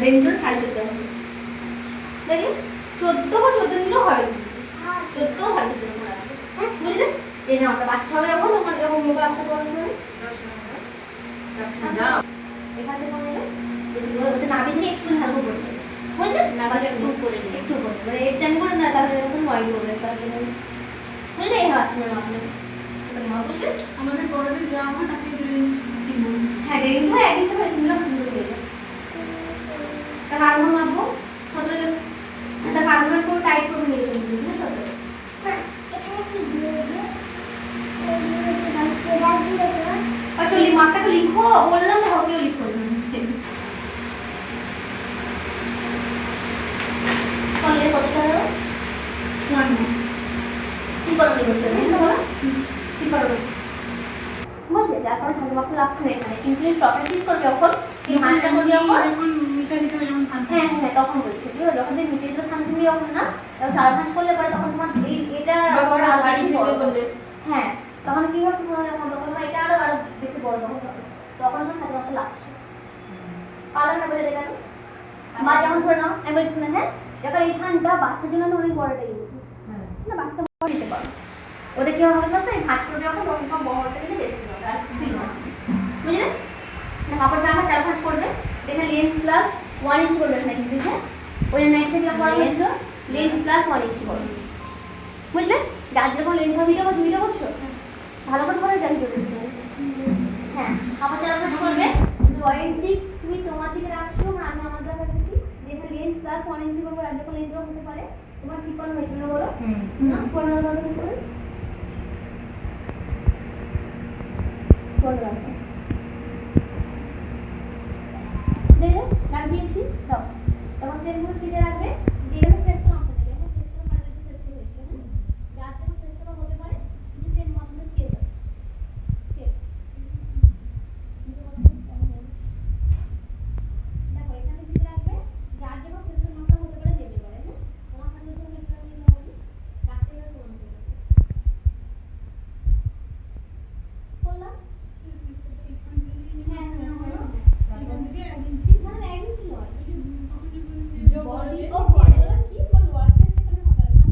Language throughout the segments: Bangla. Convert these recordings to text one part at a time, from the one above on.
রেঞ্জ হলো 14.5 হবে। দেখি 14 বা 14 নিলেও হবে, 14 14.5 করে রাখবে, বুঝলে? এই না আমরা বাচ্চা হবে যখন তখন এরকম মোবাইল আসতে পারবে না। যাও এখান থেকে মনে হলো ওতে নাভি থেকে একটু ঢালবো করতে, বুঝলে? নাভিটা একটু করে দিই, একটু করে মানে এর টাইম করে না, তাহলে এরকম নয় করবে, তাহলে বুঝলে? এই হচ্ছে না আপনি মা বুঝলে আমাদের বড়দের জামা নাকি রেঞ্জ সিম্বল। হ্যাঁ রেঞ্জ হয় এক ইঞ্চি হয় সিঙ্গেল সুন্দর হয়ে যায়। তাহলে আগুন মাপবো 17, তাহলে আগুন পুরো টাইট করে নিয়েছি বুঝলে? 17 এখানে কি দিয়েছে? কেডা দিয়েছে? তো মাপটাকে লিখো, বললাম না হকেও লিখো। চলে কতটা দাও? 1 কি করো কি বলছো? কি করো? বুঝলে? তারপর ঠান্ডা মাপটা লাগছে না এখানে, কিন্তু এই প্রপার্টিস করবে যখন এই মানটা করবে যখন মিটার হিসেবে যেমন হ্যাঁ হ্যাঁ তখন বলছি, ঠিক আছে? যখন যে মিটারটা থাকবে তুমি যখন না 4 ভাঁজ করলে পরে তখন তোমার এই এটা আরো আলাদা বড় করলে হ্যাঁ তখন কি হবে তোমার যখন তখন এটা আরো বেশি বড় তখন হবে, তখন তোমার ঠান্ডা মাপটা লাগছে। পালা না বলে দেখানো মা যেমন ধরে নাও আমি বলছি না, হ্যাঁ যখন এই ধানটা বাচ্চার জন্য অনেক বড়টা ইউজ না, বাচ্চা বড় দিতে পারো। ওদের কি হবে জানো, এই ভাঁজ করবে যখন তখন তোমার বড়টা নিলে বেশি হবে আর কিছুই না, বুঝলে? কাপড়টা আমার 4 ভাঁজ করবে, এখানে লেন্থ প্লাস 1 ইঞ্চি করবে এখানে, কিন্তু হ্যাঁ ওই 9 থেকে পড়া হয়েছিল লেন্থ প্লাস 1 ইঞ্চি করবে, বুঝলে? যার যখন লেন্থ ভিডিও করছো ভালো করে করে জানি করে হ্যাঁ কাপড় 4 ভাঁজ করবে, জয়েন্ট দিক তুমি তোমার দিকে রাখছো আর আমি আমার দিকে রাখছি, যেখানে লেন্থ প্লাস 1 ইঞ্চি করবে আর যখন লেন্থ হতে পারে তোমার কি কোন হয়েছিল বলো? না 15 কত কি করে বলো রাখো দেখো রাখ দিয়েছি দাও, তখন সেমগুলো ফিরে রাখবে, দিয়ে সেটটা মাপতে দেবে, এখন সেটটা মানে সেটটা হয়েছে না যার যখন সেটটা হতে পারে যে সেম মাপতে স্কেল দাও, স্কেল দেখো এখানে ফিরে রাখবে, যার যখন সেটটা মাপটা হতে পারে দেবে পারে, হ্যাঁ তোমার কাছে যখন একটা নিতে হবে রাখতে হবে সমান করে করলাম হ্যাঁ হ্যাঁ হ্যাঁ body of water কি বল ওয়ার্ড চেষ্টা করে হবে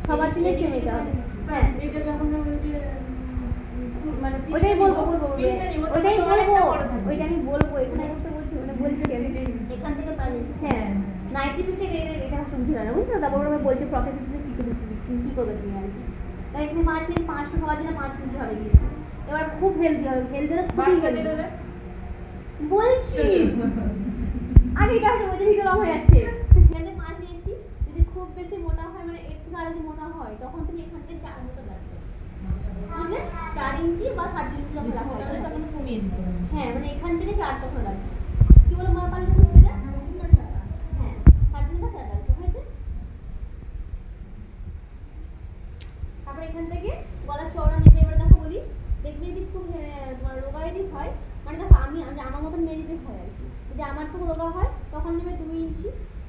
সবার দিনে সেম এটা হবে, হ্যাঁ এটা যখন বলছে মানে ওইটাই বলবো ওইটাই বলবো ওইটা আমি বলবো এখানে একটা বলছি মানে বলছি আমি এখান থেকে পারি হ্যাঁ 90 থেকে এটা সুবিধা না বুঝছো? তারপর আমি বলছি প্রফিট কি করবে তুমি আর কি, তাই এখানে 5 ইঞ্চি 5 টা সবার জন্য 5 ইঞ্চি হবে কিন্তু এবার খুব হেলদি হবে, হেলদি হলে খুবই হেলদি বলছি আগে এটা হচ্ছে বলছে ভিডিও লং হয়ে যাচ্ছে, এখানে 5 নিয়েছি, যদি খুব বেশি মোটা হয় মানে একটু আরো যদি মোটা হয় তখন তুমি এখান থেকে 4 মতো লাগবে, বুঝলে? 4 ইঞ্চি বা 3.5 ইঞ্চি যখন লাগবে তখন কমিয়ে দিতে হবে, হ্যাঁ মানে এখান থেকে 4 তখন লাগবে, কি বলো মা পারলে বুঝতে দে হ্যাঁ 3.5 বা 4 লাগবে হয়েছে। তারপর এখান থেকে গলা চওড়া নেবে, এবার দেখো বলি দেখবে যদি খুব তোমার রোগা যদি হয় মানে দেখো আমি আমার মতন মেয়ে যদি হয় আর কি, যদি আমার থেকে রোগা হয় তখন নেবে 2 ইঞ্চি,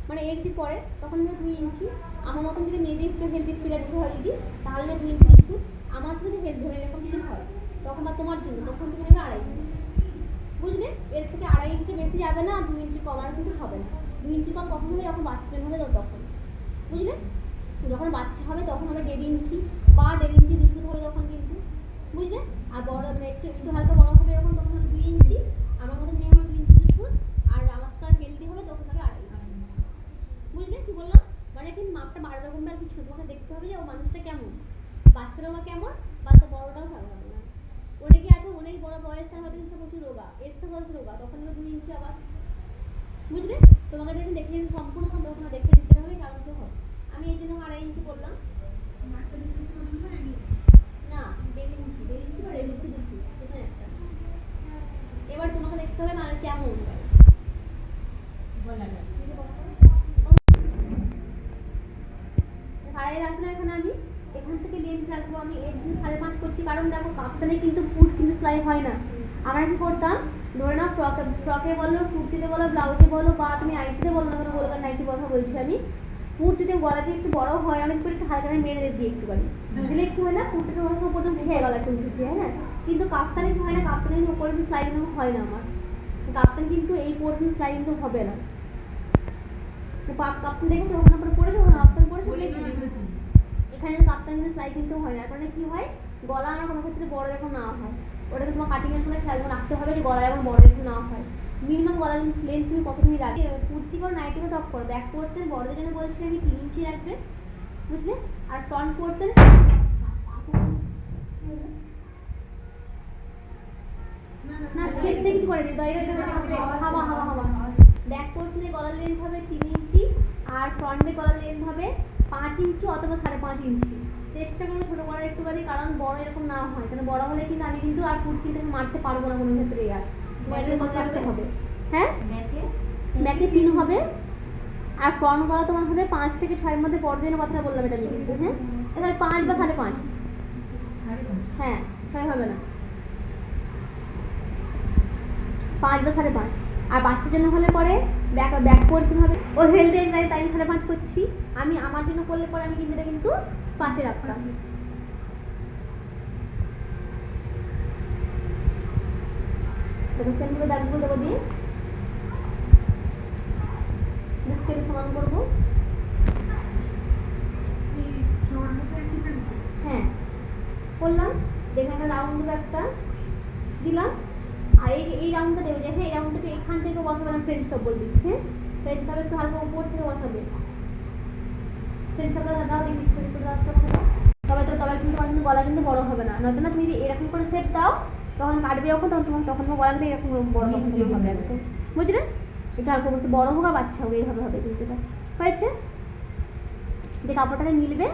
মানে এর যদি পরে তখন নেবে 2 ইঞ্চি, আমার মতন যদি মেয়েদের একটু হেলদি ফিগার হয় যদি তাহলে নেবে 2 ইঞ্চি একটু, আমার যদি হেলদি ধরে এরকম যদি হয় তখন বা তোমার জন্য তখন তুমি নেবে 2.5 ইঞ্চি, বুঝলে? এর থেকে 2.5 ইঞ্চি বেশি যাবে না, 2 ইঞ্চি কম আর কিন্তু হবে না, 2 ইঞ্চি কম কখন হবে যখন বাচ্চা জন্য হবে তখন, বুঝলে? যখন বাচ্চা হবে তখন হবে 1.5 ইঞ্চি বা 1.5 ইঞ্চি দুধ হবে তখন কিন্তু, বুঝলে? আর বড় মানে একটু একটু হালকা বড় হবে যখন তখন হবে 2 ইঞ্চি, আমার মতন মেয়ে হবে 2 ইঞ্চি দুধ, আর আমার তো হেলদি হবে তখন হবে 2.5 ইঞ্চি, বুঝলে কি বললাম? মানে কিন্তু মাপটা বাড়বে কমবে আর কিছু তোমাকে দেখতে হবে যে ও মানুষটা কেমন, বাচ্চারাও বা কেমন বাচ্চা বড়টাও ভালো হবে না, অনেকে আছে অনেক বড় বয়স তার হয়তো কিন্তু প্রচুর রোগা, এর থেকে হয়তো রোগা তখন হবে 2 ইঞ্চি আবার, বুঝলে? তোমাকে যখন দেখে সম্পূর্ণ তখন দেখে দিতে হবে কেমন তো হবে, আমি এই জন্য 2.5 ইঞ্চি করলাম না 1.5 ইঞ্চি বা 1.5 ইঞ্চি দুটো কোথায় একটা, এবার তোমাকে দেখতে হবে মানে কেমন বলা যায় সাড়ে রাখবো না এখানে আমি, এখান থেকে লেন্থ রাখবো আমি এর জন্য 5.5 করছি, কারণ দেখো কাপ্তানে কিন্তু ফুট কিন্তু সেলাই হয় না। আমরা কি করতাম, ধরে নাও ফ্রকে বলো, কুর্তিতে বলো, ব্লাউজে বলো, বা তুমি নাইটিতে বলো না কেন, বলবো নাইটি কথা বলছি আমি, ফুট যদি গলা দিয়ে একটু বড় হয় অনেক করে একটু হালকা মেরে দিই একটুখানি, দিলে একটু হয় না ফুটটা অনেক সময় পর্যন্ত উঠে গেল একটু উঠে, হ্যাঁ। কিন্তু কাপ্তানে কি হয় না, কাপ্তানে কিন্তু উপরে কিন্তু সেলাই কিন্তু হয় না আমার, কাপ্তান কিন্তু এই পোর্শন সেলাই কিন্তু হবে না। কাপ্তান দেখেছো ওখানে পরে পড়েছো, কাপ্তান পড়েছো, এখানে কাপ্তান কিন্তু সেলাই কিন্তু হয় না, কারণ কি হয় গলা আমার কোনো ক্ষেত্রে বড় যখন না হয়, ওটাকে তোমার কাটিং এর সময় খেয়াল রাখতে হবে যে গলা যখন বড় যখন না হয়, মিনিমাম গলার লেন্থ তুমি কত তুমি রাখবে, কুর্তি করো নাইটি করো টপ করো, ব্যাক পোর্শন বড়দের জন্য বলছি আমি 3 ইঞ্চি রাখবে, বুঝলে, আর ফ্রন্ট পোর্শন না স্লিপ সে কিছু করে দিই, দইরে হাওয়া হাওয়া হাওয়া। ব্যাক পোর্শনে গলার লেন্থ হবে 3 ইঞ্চি, আর ফ্রন্টে গলার লেন্থ হবে 5 ইঞ্চি অথবা 5.5 ইঞ্চি। চেষ্টা করবো ছোটো করার একটুখানি, কারণ বড় এরকম না হয়, কারণ বড় হলে কিন্তু আমি কিন্তু আর কুর্তি কিন্তু মারতে পারবো না কোনো ক্ষেত্রে, আর ব্যাকের মধ্যে রাখতে হবে, হ্যাঁ ব্যাকে 3 হবে, আর ফ্রন্ট গলা তোমার হবে 5 থেকে 6 এর মধ্যে পর্দার কথাটা বললাম এটা আমি কিন্তু, হ্যাঁ এবার 5 বা 5.5, হ্যাঁ 6 হবে না, 5 বা 5.5। আর বাচ্চার জন্য হলে পরে ব্যাক পোর্শন হবে, ও হেলদি তাই আমি 5.5 করছি, আমি আমার জন্য করলে পরে আমি কিন্তু এটা কিন্তু 5 এ রাখতাম। দেখো সেমভাবে দাগগুলো দেবো দিয়ে স্কেলে সমান করবো, হ্যাঁ করলাম, দেখে একটা রাউন্ড দেবো একটা দিলাম, আর এই রাউন্ডটা দেবো যে হ্যাঁ এই রাউন্ডটাকে এখান থেকে বসাবে না, ফ্রেঞ্চ কাপ বলে দিচ্ছে, ফ্রেঞ্চ কাপ একটু হালকা উপর থেকে বসাবে, ফ্রেঞ্চ কাপটা দাও দেখি একটু তবে কিন্তু তোমার কিন্তু গলা কিন্তু বড় হবে না, নয়তো না তুমি যদি এরকম করে সেট দাও তখন কাটবে যখন তখন তোমার গলা কিন্তু এরকম বড় হবে একদম, বুঝলে, এটা হালকা বলতে বড় হোক আর বাচ্চা হোক এইভাবে হবে কিন্তু, এটা হয়েছে। যে কাপড়টাকে মিলবে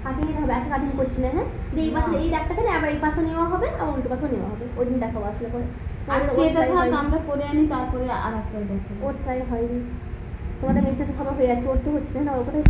কাটিং হবে, একটা কাটিং করছি না, হ্যাঁ এই পাশে এই দাগটাকে আবার এই পাশে নেওয়া হবে আর উল্টো পাশে নেওয়া হবে, ওই দিন দেখাবো আসলে পরে, আজকে এটা থাক আমরা করে আনি, তারপরে আর একটা দেখাবো। ওর সেলাই হয়নি, তোমাদের মেসেজ খবর হয়ে যাচ্ছে, ওর তো হচ্ছে না, ওর কথা